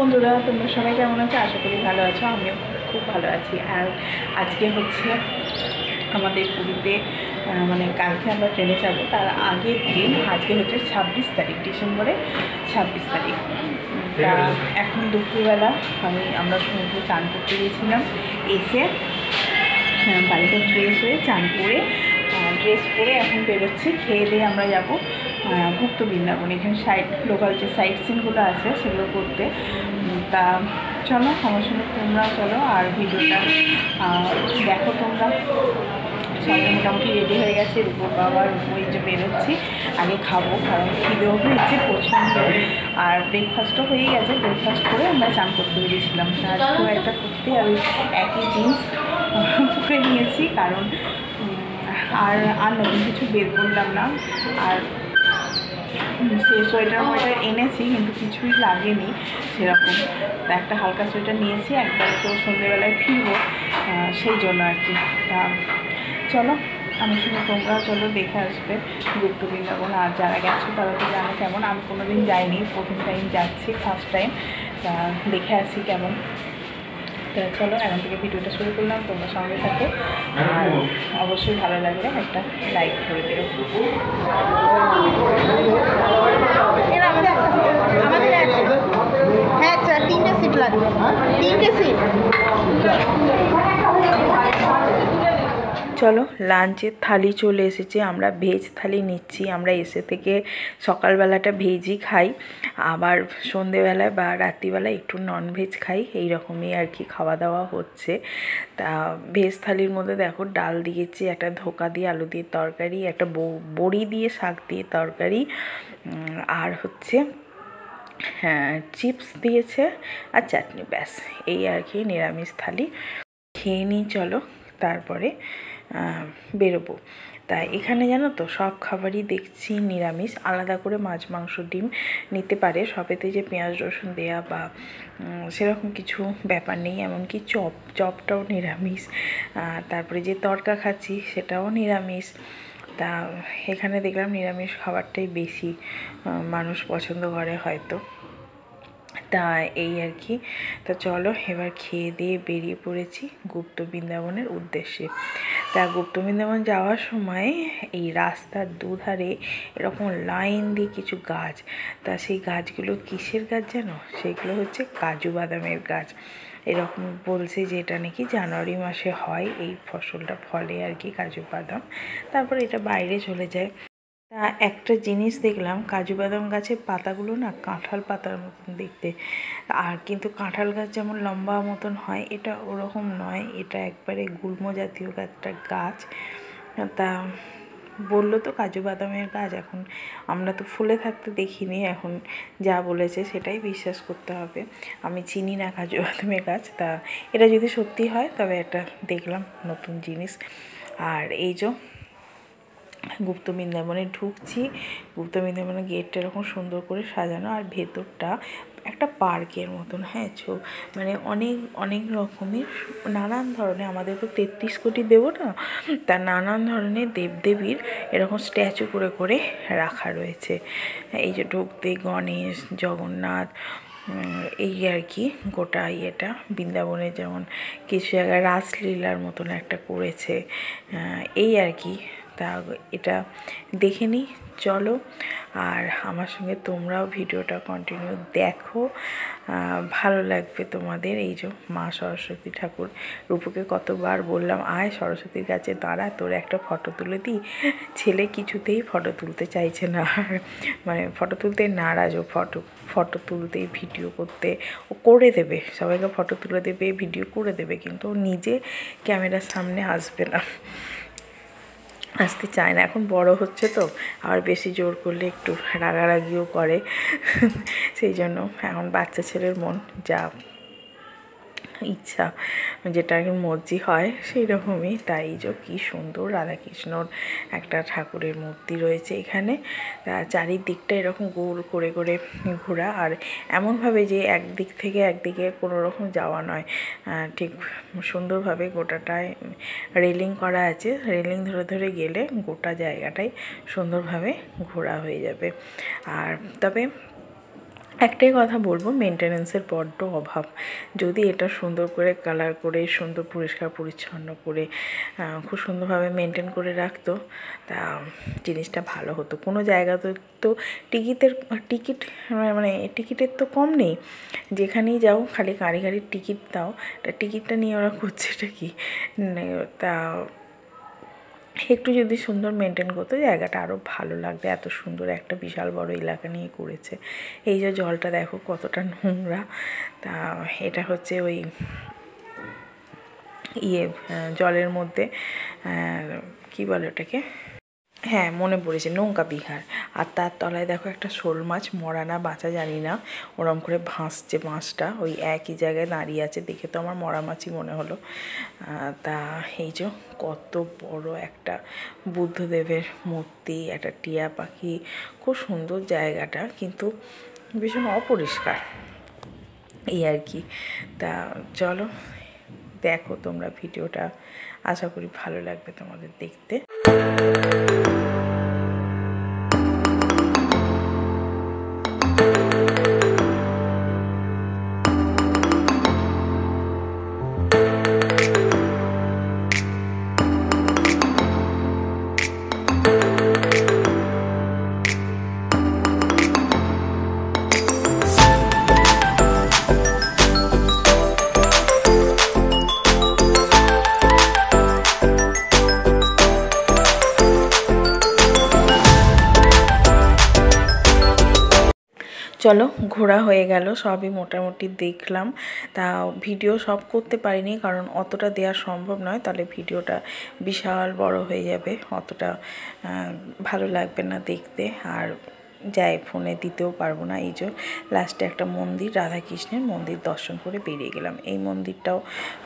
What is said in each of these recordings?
বন্ধুরা, তোমরা সবাই কেমন আছো? আশা করি ভালো আছো। আমিও খুব ভালো আছি। আর আজকে হচ্ছে আমাদের পুরীতে মানে কালকে আমরা ট্রেনে যাবো, তার আগের দিন আজকে হচ্ছে 26 তারিখ, ডিসেম্বরের 26 তারিখ। তা এখন দুপুরবেলা আমরা সমুদ্রে চান করতে গিয়েছিলাম। এসে বাড়িতে ফ্রেশ হয়ে চান করে ড্রেস পরে এখন বেরোচ্ছি। খেয়ে দিয়ে আমরা যাবো গুপ্ত বৃন্দাবন। এখানে লোকাল যে সাইট সিনগুলো আছে সেগুলো করতে। তা চলো আমার সঙ্গে তোমরা চলো, আর ভিডিওটা দেখো। তোমরা সবাই মোটামুটি রেডি হয়ে গেছে। রূপোর বাবার ওই যে বেরোচ্ছি, আগে খাবো কারণ খিদেও হয়েছে প্রচণ্ড, আর ব্রেকফাস্টও হয়ে গেছে। ব্রেকফাস্ট করে আমরা চান করতে বেরিয়েছিলাম। আজকেও একটা করতে আমি একই জিন্স পরে নিয়েছি, কারণ আর নতুন কিছু বের করলাম না। আর সে সোয়েটার এনেছি কিন্তু কিছুই লাগেনি সেরকম। একটা হালকা সোয়েটার নিয়েছি, একবার তো সন্ধ্যেবেলায় ফিরবো সেই জন্য আর কি। তা চলো আমার সঙ্গে তোমরা চলো, দেখে আসবে গুপ্ত বৃন্দাবন। আর যারা গেছো তারা তো জানো কেমন। আমি কোনোদিন যাইনি, প্রথম টাইম যাচ্ছি, ফার্স্ট টাইম। তা দেখে আসি কেমন। তা চলো এখন থেকে ভিডিওটা শুরু করলাম, তোমরা সঙ্গে থাকো। আর অবশ্যই ভালো লাগলে একটা লাইক করে দেবো। হ্যাঁ আচ্ছা, 3টে সিট লাগবে, 3টে সিট। চলো লাঞ্চের থালি চলে এসেছে। আমরা ভেজ থালি নিচ্ছি। আমরা এসে থেকে সকালবেলাটা ভেজই খাই, আবার সন্ধেবেলায় বা রাত্রিবেলায় একটু ননভেজ খাই। এই রকমই আর কি খাওয়া দাওয়া হচ্ছে। তা ভেজ থালির মধ্যে দেখো ডাল দিয়েছি, একটা ধোকা দিয়ে আলু দিয়ে তরকারি, একটা বড়ি দিয়ে শাক দিয়ে তরকারি, আর হচ্ছে চিপস দিয়েছে আর চাটনি, ব্যাস এই আর কি নিরামিষ থালি। খেয়ে নিই চলো, তারপরে বেরোবো। তা এখানে জানো তো সব খাবারই দেখছি নিরামিষ। আলাদা করে মাছ মাংস ডিম নিতে পারে, সবেতে যে পেঁয়াজ রসুন দেয়া বা সেরকম কিছু ব্যাপার নেই। এমনকি চপটাও নিরামিষ। তারপরে যে তরকা খাচ্ছি সেটাও নিরামিষ। তা এখানে দেখলাম নিরামিষ খাবারটাই বেশি মানুষ পছন্দ করে হয়তো। তা এই আর কি। তা চলো এবার খেয়ে দিয়ে বেরিয়ে পড়েছি গুপ্ত বৃন্দাবনের উদ্দেশ্যে। তা গুপ্ত বৃন্দাবন যাওয়ার সময় এই রাস্তার দুধারে এরকম লাইন দিয়ে কিছু গাছ। তা সেই গাছগুলো কিসের গাছ জানো? সেগুলো হচ্ছে কাজু বাদামের গাছ। এরকম বলছে যে এটা নাকি জানুয়ারি মাসে হয়, এই ফসলটা ফলে আর কি, কাজু বাদাম। তারপর এটা বাইরে চলে যায়। তা একটা জিনিস দেখলাম, কাজু বাদাম গাছের পাতাগুলো না কাঁঠাল পাতার মতন দেখতে। আর কিন্তু কাঁঠাল গাছ যেমন লম্বা মতন হয়, এটা ওরকম নয়, এটা একবারে গুল্ম জাতীয় একটা গাছ। তা বললো তো কাজু বাদামের গাছ। এখন আমরা তো ফুলে থাকতে দেখিনি, এখন যা বলেছে সেটাই বিশ্বাস করতে হবে। আমি চিনি না কাজু বাদামের গাছ। তা এটা যদি সত্যি হয় তবে এটা দেখলাম নতুন জিনিস। আর এই যে গুপ্ত বৃন্দাবনে ঢুকছি। গুপ্ত বৃন্দাবনের গেটটা এরকম সুন্দর করে সাজানো, আর ভেতরটা একটা পার্কের মতন। হ্যাঁ মানে অনেক অনেক রকমের নানান ধরনের, আমাদের তো 33 কোটি দেব না, তা নানান ধরনের দেবদেবীর এরকম স্ট্যাচু করে করে রাখা রয়েছে। এই যে ঢুকতে গণেশ, জগন্নাথ, এই আর কি গোটা ইয়েটা। বৃন্দাবনে যেমন কিছু জায়গায় রাসলীলার মতন একটা করেছে, এই আর কি। তা এটা দেখে নিই চলো। আর আমার সঙ্গে তোমরাও ভিডিওটা কন্টিনিউ দেখো, ভালো লাগবে তোমাদের। এই যে মা সরস্বতী ঠাকুর। রূপুকে কতবার বললাম আয় সরস্বতীর কাছে দাঁড়া, তোর একটা ফটো তুলে দিই। ছেলে কিছুতেই ফটো তুলতে চাইছে না, মানে ফটো তুলতে নারাজ। ও ফটো তুলতে ভিডিও করতে ও করে দেবে, সবাইকে ফটো তুলে দেবে, ভিডিও করে দেবে, কিন্তু ও নিজে ক্যামেরার সামনে আসবে না, আসতে চায় না। এখন বড় হচ্ছে তো, আর বেশি জোর করলে একটু রাগারাগিও করে। সেই জন্য এখন বাচ্চা ছেলের মন যা ইচ্ছা, যেটা মর্জি হয় সেই রকমই। তাই যে কী সুন্দর রাধাকৃষ্ণর একটা ঠাকুরের মূর্তি রয়েছে এখানে। তা চারিদিকটা এরকম গোল করে করে ঘোরা, আর এমনভাবে যে একদিক থেকে একদিকে কোনো রকম যাওয়া নয়, ঠিক সুন্দরভাবে গোটাটায় রেলিং করা আছে। রেলিং ধরে ধরে গেলে গোটা জায়গাটাই সুন্দরভাবে ঘোরা হয়ে যাবে। আর তবে একটাই কথা বলবো, মেনটেনেন্সের বড্ড অভাব। যদি এটা সুন্দর করে কালার করে, সুন্দর পরিষ্কার পরিচ্ছন্ন করে খুব সুন্দরভাবে মেনটেন করে রাখতো, তা জিনিসটা ভালো হতো। কোনো জায়গাতে তো টিকিটের তো কম নেই, যেখানেই যাও খালি গাড়ির টিকিট দাও। তা টিকিটটা নিয়ে ওরা করছেটা কি? তা একটু যদি সুন্দর মেনটেন করতো, জায়গাটা আরও ভালো লাগবে। এত সুন্দর একটা বিশাল বড় এলাকা নিয়ে করেছে। এই যে জলটা দেখো কতটা নোংরা। তা এটা হচ্ছে ওই জলের মধ্যে কি বলে ওটাকে, হ্যাঁ মনে পড়েছে, নৌকা বিহার। আর তার তলায় দেখো একটা শোল মাছ, মরা না বাঁচা জানি না, ওরম করে ভাসছে মাছটা, ওই একই জায়গায় দাঁড়িয়ে আছে। দেখে তো আমার মরা মাছই মনে হলো। তা এই যে কত বড় একটা বুদ্ধদেবের মূর্তি, একটা টিয়া পাখি, খুব সুন্দর জায়গাটা, কিন্তু ভীষণ অপরিষ্কার এই আর কি। তা চলো দেখো তোমরা ভিডিওটা, আশা করি ভালো লাগবে তোমাদের দেখতে। চলো ঘোরা হয়ে গেল, সবই মোটামুটি দেখলাম। তা ভিডিও সব করতে পারিনি, কারণ অতটা দেওয়া সম্ভব নয়, তাহলে ভিডিওটা বিশাল বড় হয়ে যাবে, অতটা ভালো লাগবে না দেখতে, আর যাই ফোনে দিতেও পারবো না। এই যে লাস্টে একটা মন্দির, রাধাকৃষ্ণের মন্দির দর্শন করে বেরিয়ে গেলাম। এই মন্দিরটাও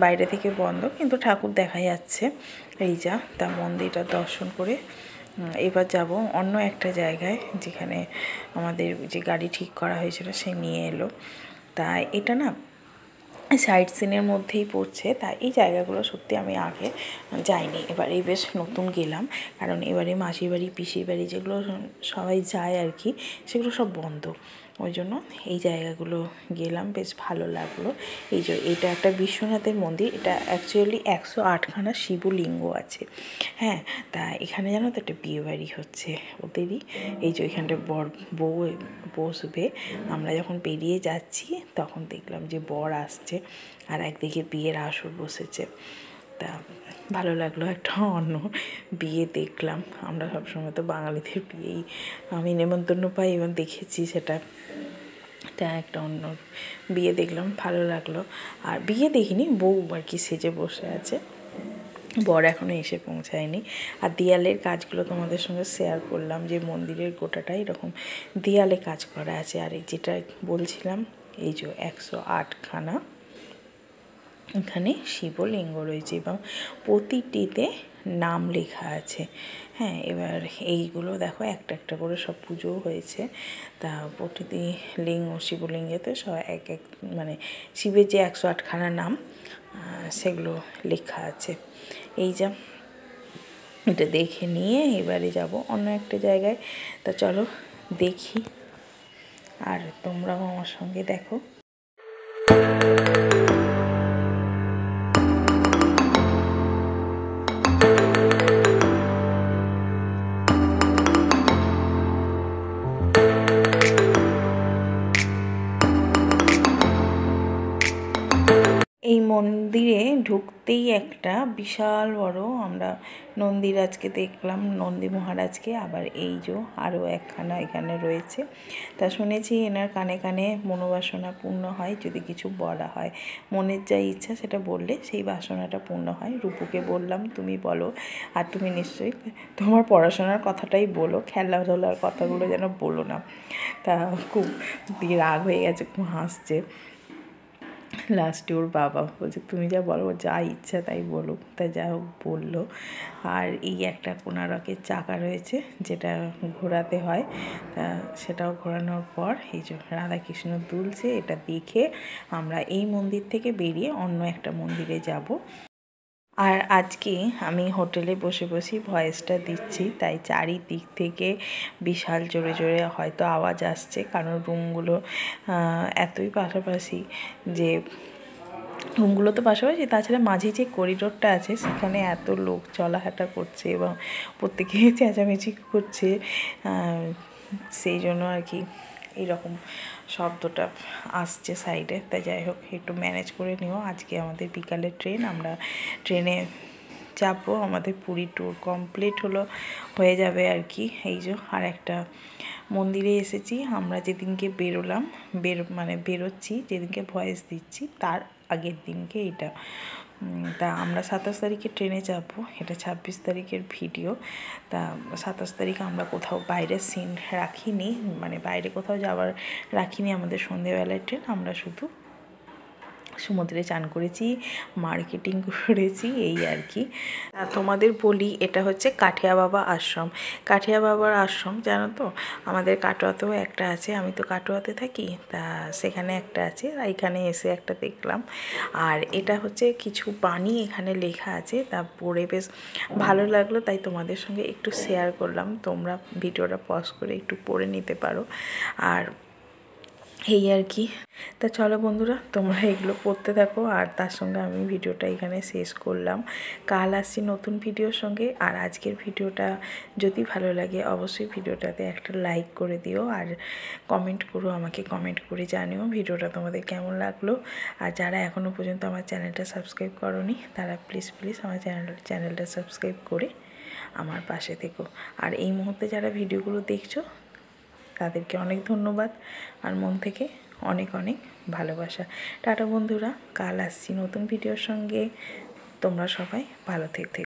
বাইরে থেকে বন্ধ, কিন্তু ঠাকুর দেখা যাচ্ছে। এই যা, তা মন্দিরটা দর্শন করে এবার যাব অন্য একটা জায়গায়, যেখানে আমাদের যে গাড়ি ঠিক করা হয়েছিল সে নিয়ে এলো। তা এটা না সাইট সিনের মধ্যেই পড়ছে। তা এই জায়গাগুলো সত্যি আমি আগে যাইনি, এবারে বেশ নতুন গেলাম, কারণ এবারে মাসির বাড়ি পিসির বাড়ি যেগুলো সবাই যায় আর কি, সেগুলো সব বন্ধ। ওই জন্য এই জায়গাগুলো গেলাম, বেশ ভালো লাগলো। এই যে এটা একটা বিশ্বনাথের মন্দির, এটা অ্যাকচুয়ালি 108খানা শিবলিঙ্গ আছে। হ্যাঁ, তা এখানে জানো তো একটা বিয়েবাড়ি হচ্ছে ওদেরই। এই যে এখানটা বউ বসবে। আমরা যখন পেরিয়ে যাচ্ছি তখন দেখলাম যে বর আসছে, আর একদিকে বিয়ের আসর বসেছে। তা ভালো লাগলো, একটা অন্য বিয়ে দেখলাম। আমরা সবসময় তো বাঙালিদের বিয়েই আমি নেমন্তন্ন পাই এবং দেখেছি সেটা। তা একটা অন্য বিয়ে দেখলাম, ভালো লাগলো। আর বিয়ে দেখিনি, বউ আর কি সেজে বসে আছে, বর এখনও এসে পৌঁছায়নি। আর দেয়ালের কাজগুলো তোমাদের সঙ্গে শেয়ার করলাম, যে মন্দিরের গোটাটাই এরকম দেয়ালে কাজ করা আছে। আর এই যেটা বলছিলাম, এই যে 108খানা এখানে শিবলিঙ্গ রয়েছে, এবং প্রতিটিতে নাম লেখা আছে। হ্যাঁ, এবার এইগুলো দেখো একটা একটা করে সব পুজোও হয়েছে। তা প্রতিটি শিবলিঙ্গেতে সব এক এক মানে শিবের যে 108খানা নাম সেগুলো লেখা আছে। এই যা, এটা দেখে নিয়ে এবারে যাব অন্য একটা জায়গায়। তা চলো দেখি, আর তোমরাও আমার সঙ্গে দেখো। এই মন্দিরে ঢুকতেই একটা বিশাল বড় আমরা নন্দীরাজকে দেখলাম, নন্দী মহারাজকে। আবার এই যে আরও একখানা এখানে রয়েছে। তা শুনেছি এনার কানে কানে মনোবাসনা পূর্ণ হয় যদি কিছু বলা হয়, মনের যা ইচ্ছা সেটা বললে সেই বাসনাটা পূর্ণ হয়। রূপুকে বললাম তুমি বলো, আর তুমি নিশ্চয়ই তোমার পড়াশোনার কথাটাই বলো, খেলাধুলার কথাগুলো যেন বলো না। তা খুব রাগ হয়ে গেছে, খুব হাসছে। লাস্টে ওর বাবা বলছে তুমি যা বলো, যা ইচ্ছা তাই বলুক। তা যা হোক বললো। আর এই একটা কোণারকের চাকা রয়েছে যেটা ঘোরাতে হয়, তা সেটাও ঘোরানোর পর এই যে রাধাকৃষ্ণ দুলছে, এটা দেখে আমরা এই মন্দির থেকে বেরিয়ে অন্য একটা মন্দিরে যাব। আর আজকে আমি হোটেলে বসে বসেই ভয়েসটা দিচ্ছি, তাই চারিদিক থেকে বিশাল জোরে জোরে হয়তো আওয়াজ আসছে, কারণ রুমগুলো এতই পাশাপাশি যে রুমগুলো তো পাশাপাশি, তাছাড়া মাঝে যে করিডোরটা আছে সেখানে এত লোক চলাহাঁটা করছে এবং প্রত্যেকেই চেঁচামেচি করছে, সেই জন্য আর কি এইরকম শব্দটা আসছে সাইডে। তাই যাই হোক, একটু ম্যানেজ করে নিও। আজকে আমাদের বিকালের ট্রেন, আমরা ট্রেনে যাবো, আমাদের পুরী ট্যুর কমপ্লিট হয়ে যাবে আর কি। এই যে আর একটা মন্দিরে এসেছি আমরা, যেদিনকে বেরোচ্ছি, যেদিনকে ভয়েস দিচ্ছি তার আগের দিনকে এটা। তা আমরা 27 তারিখে ট্রেনে যাব, এটা 26 তারিখের ভিডিও। তা 27 তারিখে আমরা কোথাও বাইরের সিন রাখিনি, মানে বাইরে কোথাও যাওয়ার রাখিনি, আমাদের সন্ধেবেলায় ট্রেন। আমরা শুধু সমুদ্রে চান করেছি, মার্কেটিং করেছি, এই আর কি। তোমাদের বলি, এটা হচ্ছে কাঠিয়া বাবা আশ্রম। কাঠিয়া বাবার আশ্রম জানো তো, আমাদের কাটোয়াতেও একটা আছে, আমি তো কাটোয়াতে থাকি, তা সেখানে একটা আছে, এখানে এসে একটা দেখলাম। আর এটা হচ্ছে কিছু বাণী এখানে লেখা আছে, তা পড়ে বেশ ভালো লাগলো, তাই তোমাদের সঙ্গে একটু শেয়ার করলাম। তোমরা ভিডিওটা পজ করে একটু পড়ে নিতে পারো। আর এই আর কি। তা চলো বন্ধুরা, তোমরা এগুলো পড়তে থাকো, আর তার সঙ্গে আমি ভিডিওটা এখানে শেষ করলাম। কাল আসছি নতুন ভিডিওর সঙ্গে। আর আজকের ভিডিওটা যদি ভালো লাগে অবশ্যই ভিডিওটাতে একটা লাইক করে দিও, আর কমেন্ট করো, আমাকে কমেন্ট করে জানিও ভিডিওটা তোমাদের কেমন লাগলো। আর যারা এখনও পর্যন্ত আমার চ্যানেলটা সাবস্ক্রাইব করোনি, তারা প্লিজ আমার চ্যানেলটা সাবস্ক্রাইব করে আমার পাশে থেকো। আর এই মুহূর্তে যারা ভিডিওগুলো দেখছো তাদেরকে অনেক ধন্যবাদ, আর মন থেকে অনেক অনেক ভালোবাসা। টাটা বন্ধুরা, কাল আসছি নতুন ভিডিওর সঙ্গে। তোমরা সবাই ভালো থেকো।